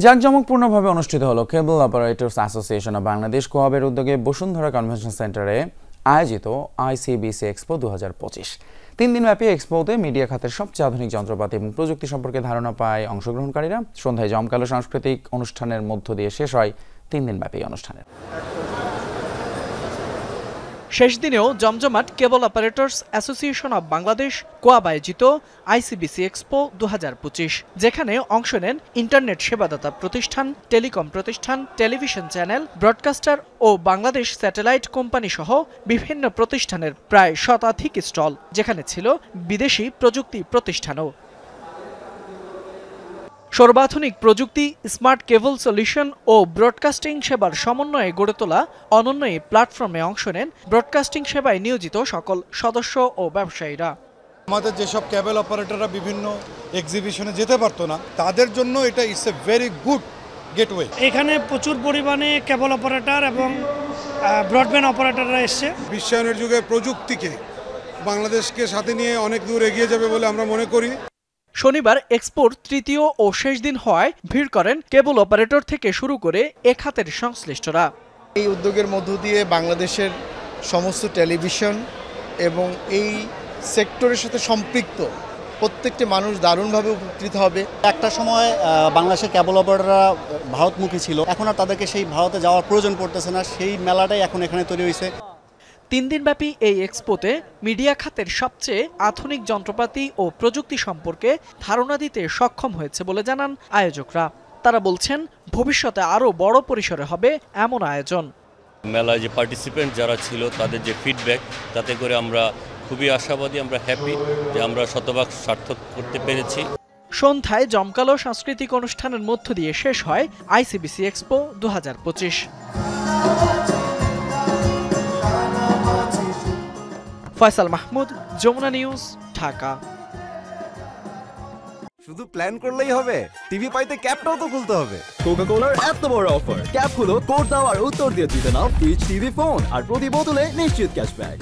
জাঁকজমকপূর্ণভাবে অনুষ্ঠিত হলো কেবল operators association of Bangladesh কোয়াবের উদ্যোগে বসুন্ধরা কনভেনশন সেন্টারে আয়োজিত আইসিবিসি এক্সপো 2025। 3 দিনব্যাপী এক্সপোতে মিডিয়া খাতের সবচেয়ে আধুনিক যন্ত্রপাতি এবং প্রযুক্তি সম্পর্কে ধারণা পায় অংশগ্রহণকারীরা। সন্ধ্যায় জমকালো সাংস্কৃতিক অনুষ্ঠানের মধ্য দিয়ে শেষ হয় 3 দিনব্যাপী অনুষ্ঠানের। শেষ দিনেও জমজমাট কেবল অপারেটর্স অ্যাসোসিয়েশন অব বাংলাদেশ কোয়াব আয়োজিত আইসিবিসি এক্সপো 2025, যেখানে অংশ নেন ইন্টারনেট সেবাদাতা প্রতিষ্ঠান, টেলিকম প্রতিষ্ঠান, টেলিভিশন চ্যানেল, ব্রডকাস্টার ও বাংলাদেশ স্যাটেলাইট কোম্পানি সহ বিভিন্ন প্রতিষ্ঠানের প্রায় শতাধিক স্টল, যেখানে ছিল বিদেশি প্রযুক্তি প্রতিষ্ঠানও। সর্বাধুনিক প্রযুক্তি, স্মার্ট কেবল সলিউশন ও ব্রডকাস্টিং সেবার সমন্বয়ে গড়ে তোলা অনন্য এই প্ল্যাটফর্মে অংশ নেন ব্রডকাস্টিং সেবায় নিয়োজিত সকল সদস্য ও ব্যবসায়ীরা। আমাদের যেসব কেবল অপারেটররা বিভিন্ন এক্সিবিশনে যেতে পারতো না, তাদের জন্য এটা it's a very good gateway. এখানে প্রচুর পরিমাণে কেবল অপারেটর এবং ব্রডব্যান্ড অপারেটররা এসছে। বিশ্বায়নের যুগে প্রযুক্তিকে বাংলাদেশকে সাথে নিয়ে অনেক দূর এগিয়ে যাবে বলে আমরা মনে করি। শনিবার এক্সপোর তৃতীয় ও শেষ দিন হওয়ায় ভিড় করেন কেবল অপারেটর থেকে শুরু করে এ খাতের সংশ্লিষ্টরা। এই উদ্যোগের মধ্য দিয়ে বাংলাদেশের সমস্ত টেলিভিশন এবং এই সেক্টরের সাথে সম্পৃক্ত প্রত্যেকটি মানুষ দারুণভাবে উপকৃত হবে। একটা সময় বাংলাদেশের কেবল অপারেটররা ভারতমুখী ছিল, এখন আর তাদেরকে সেই ভারতে যাওয়ার প্রয়োজন পড়তেছে না। সেই মেলাটাই এখন এখানে তৈরি হয়েছে। 3 দিনব্যাপী এই এক্সপোতে মিডিয়া খাতের সবচেয়ে আধুনিক যন্ত্রপাতি ও প্রযুক্তি সম্পর্কে ধারণা দিতে সক্ষম হয়েছে বলে জানান আয়োজকরা। তারা বলছেন, ভবিষ্যতে আরও বড় পরিসরে হবে এমন আয়োজন। মেলায় যে পার্টিসিপেন্ট যারা ছিল তাদের যে ফিডব্যাক, তাতে করে আমরা খুবই আশাবাদী, আমরা হ্যাপি যে আমরা শতভাগ সার্থক করতে পেরেছি। সন্ধ্যায় জমকালো সাংস্কৃতিক অনুষ্ঠানের মধ্য দিয়ে শেষ হয় ICBC expo 2025। Faisal Mahmud, Jamuna news, Dhaka. শুধু প্ল্যান করলেই হবে, টিভি পাইতে ক্যাপটাও তো খুলতে হবে। কোকা-কোলার এত বড় অফার, ক্যাপ খুলো, কোড দাও আর উত্তর দিয়ে জিতে নাও ফ্রিজ টিভি, ফোন আর প্রতি বোতলে নিশ্চিত ক্যাশব্যাক।